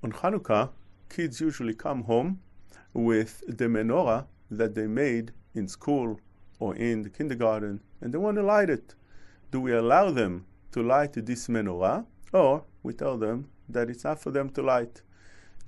On Chanukah, kids usually come home with the menorah that they made in school or in the kindergarten, and they want to light it. Do we allow them to light this menorah, or we tell them that it's not for them to light?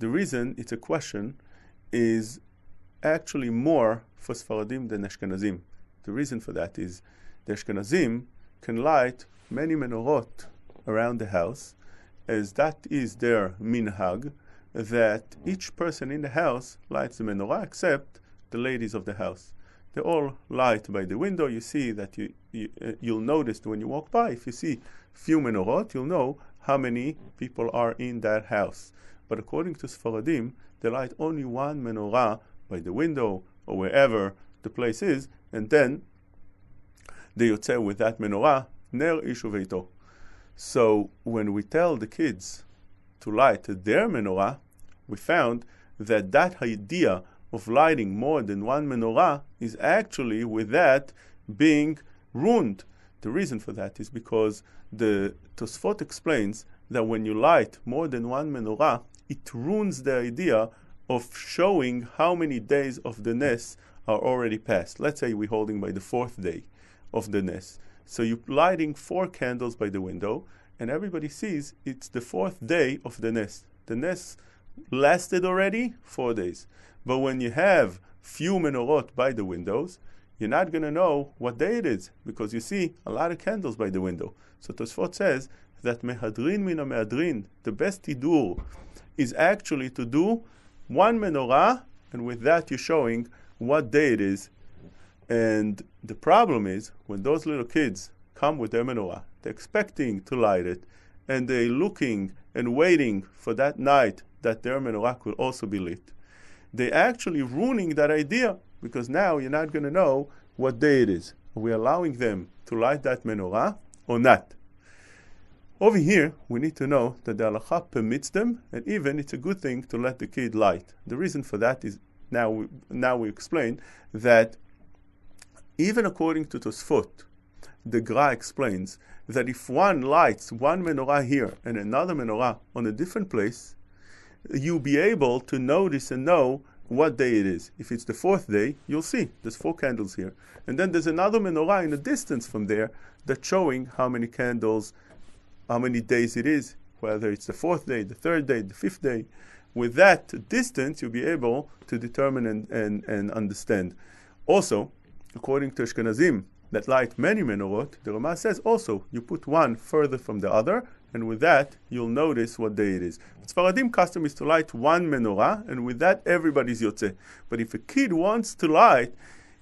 The reason it's a question is actually more for Sephardim than Ashkenazim. The reason for that is the Ashkenazim can light many menorot around the house, as that is their minhag, that each person in the house lights the menorah except the ladies of the house. They all light by the window. You see that you'll notice when you walk by, if you see few menorot, you'll know how many people are in that house. But according to Sephardim, they light only one menorah by the window or wherever the place is, and then they yotze with that menorah, ner ish uveito. So when we tell the kids to light their menorah, we found that that idea of lighting more than one menorah is actually with that being ruined. The reason for that is because the Tosfot explains that when you light more than one menorah, it ruins the idea of showing how many days of the Nes are already passed. Let's say we're holding by the 4th day of the Nes. So you're lighting 4 candles by the window, and everybody sees it's the 4th day of the Nes. The Nes lasted already 4 days. But when you have few menorot by the windows, you're not going to know what day it is, because you see a lot of candles by the window. So Tosfot says that mehadrin mina mehadrin, the best tidur, is actually to do one menorah, and with that you're showing what day it is. And the problem is, when those little kids come with their menorah, they're expecting to light it, and they're looking and waiting for that night that their menorah could also be lit. They're actually ruining that idea, because now you're not going to know what day it is. Are we allowing them to light that menorah or not? Over here, we need to know that the halakha permits them, and even it's a good thing to let the kid light. The reason for that is, now we explain that even according to Tosfot, the Gra explains that if one lights one menorah here and another menorah on a different place, you'll be able to notice and know what day it is. If it's the 4th day, you'll see there's 4 candles here. And then there's another menorah in a distance from there that's showing how many candles, how many days it is, whether it's the 4th day, the 3rd day, the 5th day. With that distance, you'll be able to determine and understand. Also, according to Ashkenazim that light many menorot, the Rama says also, you put one further from the other, and with that, you'll notice what day it is. Sephardim custom is to light one menorah, and with that, everybody's yotze. But if a kid wants to light,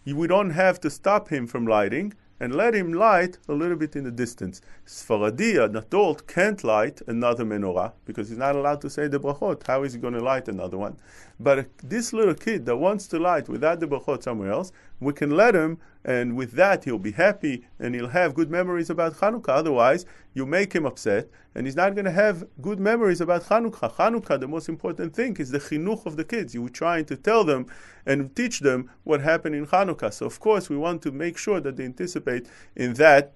we don't have to stop him from lighting, and let him light a little bit in the distance. Sephardi, an adult, can't light another menorah, because he's not allowed to say the brachot. How is he going to light another one? But this little kid that wants to light without the brachot somewhere else, we can let him, and with that he'll be happy, and he'll have good memories about Chanukah. Otherwise, you make him upset, and he's not going to have good memories about Chanukah. Chanukah, the most important thing, is the chinuch of the kids. You were trying to tell them and teach them what happened in Chanukah. So of course we want to make sure that they anticipate in that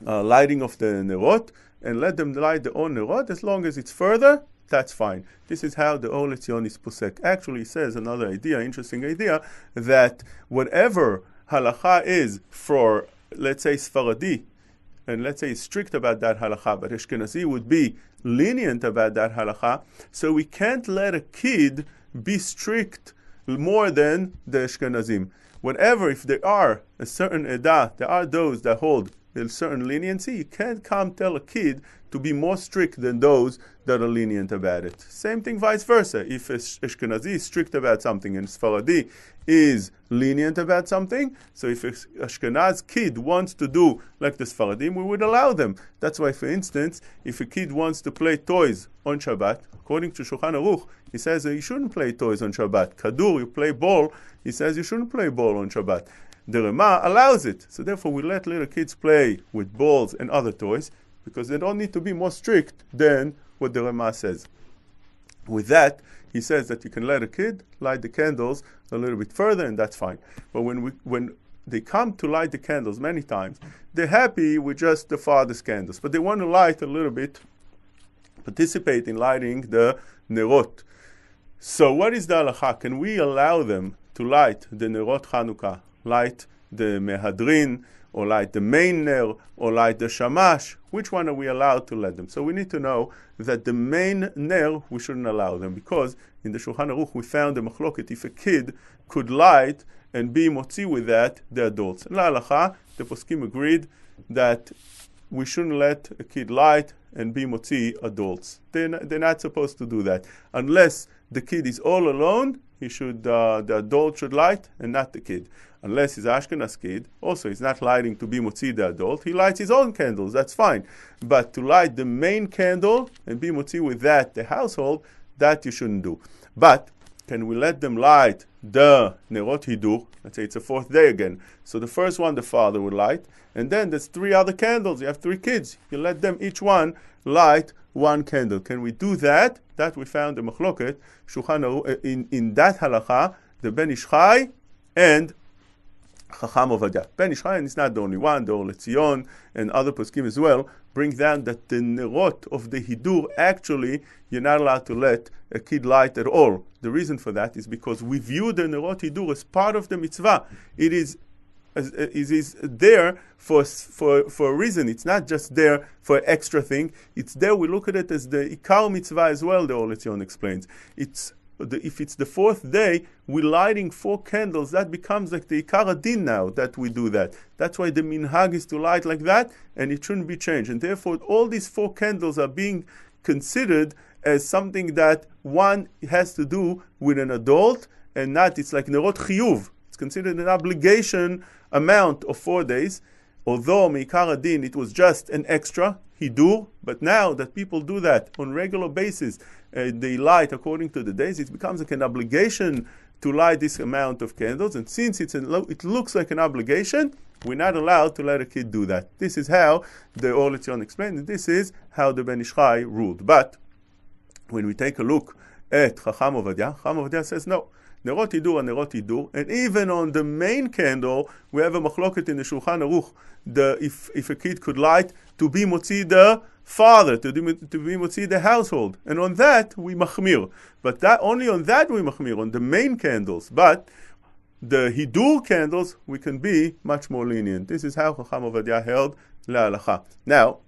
lighting of the Nerot, and let them light their own Nerot. As long as it's further, that's fine. This is how the Or Letzionis Posek actually says another idea, interesting idea, that whatever halakha is for, let's say, Sephardi, and let's say strict about that halakha, but Ashkenazi would be lenient about that halakha, so we can't let a kid be strict more than the Ashkenazim. Whatever, if there are a certain edah, there are those that hold a certain leniency, you can't come tell a kid to be more strict than those that are lenient about it. Same thing vice versa. If Ashkenazi is strict about something and Sephardi is lenient about something, so if Ashkenaz kid wants to do like the Sephardim, we would allow them. That's why, for instance, if a kid wants to play toys on Shabbat, according to Shulchan Aruch, he says you shouldn't play toys on Shabbat. Kadur, you play ball, he says you shouldn't play ball on Shabbat. The Rema allows it. So therefore we let little kids play with balls and other toys, because they don't need to be more strict than what the Rema says. With that, he says that you can let a kid light the candles a little bit further, and that's fine. But when they come to light the candles many times, they're happy with just the farthest candles, but they want to light a little bit participate in lighting the Nerot. So what is the halacha? Can we allow them to light the Nerot Chanukah, light the Mehadrin, or light the main Ner, or light the Shamash? Which one are we allowed to let them? So we need to know that the main Ner, we shouldn't allow them, because in the Shulchan Aruch we found a machloket if a kid could light and be motzi with that, the adults. And la halacha, the poskim agreed that we shouldn't let a kid light and be motzi adults. They're not supposed to do that. Unless the kid is all alone, the adult should light and not the kid. Unless he's Ashkenaz kid, also he's not lighting to be motzi the adult, he lights his own candles, that's fine. But to light the main candle and be motzi with that, the household, that you shouldn't do. But can we let them light the Nerot Hidur? Let's say it's a fourth day again. So the first one the father would light, and then there's 3 other candles. You have 3 kids. You let them each one light 1 candle. Can we do that? That we found the machloket Shulchan Aruch in that halacha, the Ben Ish Chai and Chacham Ovadia. Ben Ish Chai, and it's not the only one, the Or Letzion and other poskim as well, bring down that the Nerot of the Hidur, actually, you're not allowed to let a kid light at all. The reason for that is because we view the Nerot Hidur as part of the mitzvah. It is there for a reason. It's not just there for an extra thing. It's there, we look at it as the Ikar mitzvah as well, the Or Letzion explains. If it's the 4th day, we're lighting 4 candles, that becomes like the Ikar Adin now, that we do that. That's why the minhag is to light like that, and it shouldn't be changed. And therefore, all these 4 candles are being considered as something that one has to do with an adult, and not, it's like Nerot Chiyuv. It's considered an obligation amount of 4 days, although Meikar Adin, it was just an extra Hidur, but now that people do that on regular basis, they light according to the days, it becomes like an obligation to light this amount of candles, and since it looks like an obligation, we're not allowed to let a kid do that. This is how the Or Letzion explained, and this is how the Ben Ish Chai ruled. But when we take a look at Chacham Ovadia says no. Nerot Hidur, and even on the main candle, we have a machloket in the Shulchan Aruch, if a kid could light to be motzi the father, to be motzi the household, and on that we machmir. But that only on that we machmir, on the main candles. But the Hidur candles, we can be much more lenient. This is how Chacham Ovadia held la'alacha. Now,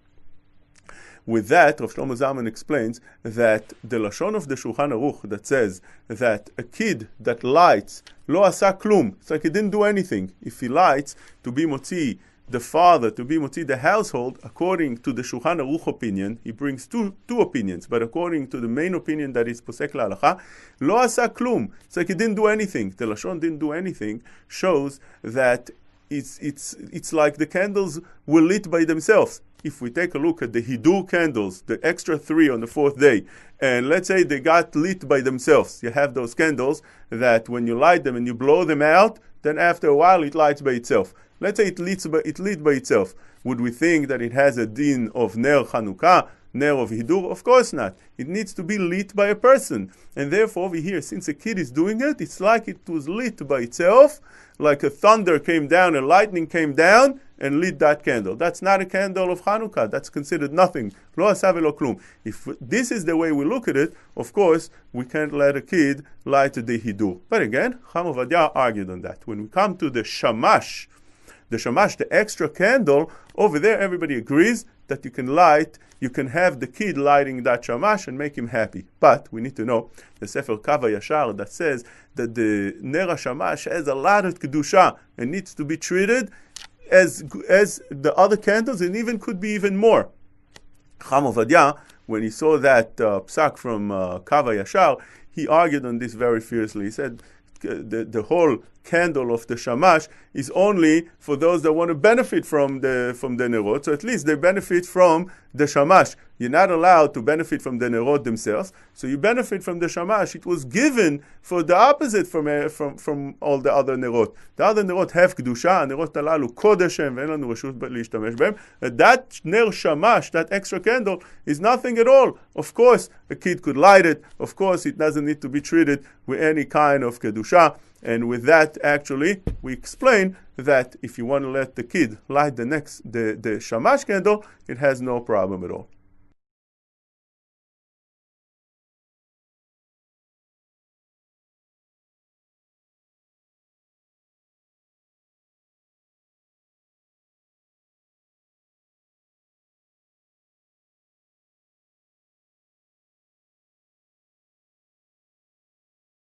with that, Rav Shlomo Zalman explains that the Lashon of the Shulchan Aruch that says that a kid that lights, lo asa klum, it's like he didn't do anything. If he lights to be motzi the father, to be motzi the household, according to the Shulchan Aruch opinion, he brings two opinions, but according to the main opinion that is posek la'alacha, lo asa klum, it's like he didn't do anything. The Lashon didn't do anything shows that it's like the candles were lit by themselves. If we take a look at the Hidur candles, the extra 3 on the 4th day, and let's say they got lit by themselves. You have those candles that when you light them and you blow them out, then after a while it lights by itself. Let's say it lit by itself. Would we think that it has a din of Ner Chanukah, Ner of Hidur? Of course not. It needs to be lit by a person. And therefore over here, since a kid is doing it, it's like it was lit by itself, like a thunder came down, a lightning came down, and lit that candle. That's not a candle of Chanukah. That's considered nothing. Lo asa velo klum. If this is the way we look at it, of course, we can't let a kid light the Hidur. But again, Chacham Ovadia argued on that. When we come to the Shamash, the extra candle, over there everybody agrees that you can have the kid lighting that Shamash and make him happy. But we need to know the Sefer Kava Yashar that says that the Ner Shamash has a lot of Kedusha and needs to be treated as the other candles, and even could be even more. Chacham Ovadia, when he saw that psak from Kava Yashar, he argued on this very fiercely. He said the whole candle of the Shamash is only for those that want to benefit from the Nerot, so at least they benefit from the Shamash. You're not allowed to benefit from the Nerot themselves, so you benefit from the Shamash. It was given for the opposite from all the other Nerot. The other Nerot have Kedusha, Nerot alalu Kodeshem, ve'en lanu reshut leishtamesh behem. That Ner Shamash, that extra candle, is nothing at all. Of course, a kid could light it. Of course, it doesn't need to be treated with any kind of Kedusha. And with that, actually, we explain that if you want to let the kid light the Shamash candle, it has no problem at all.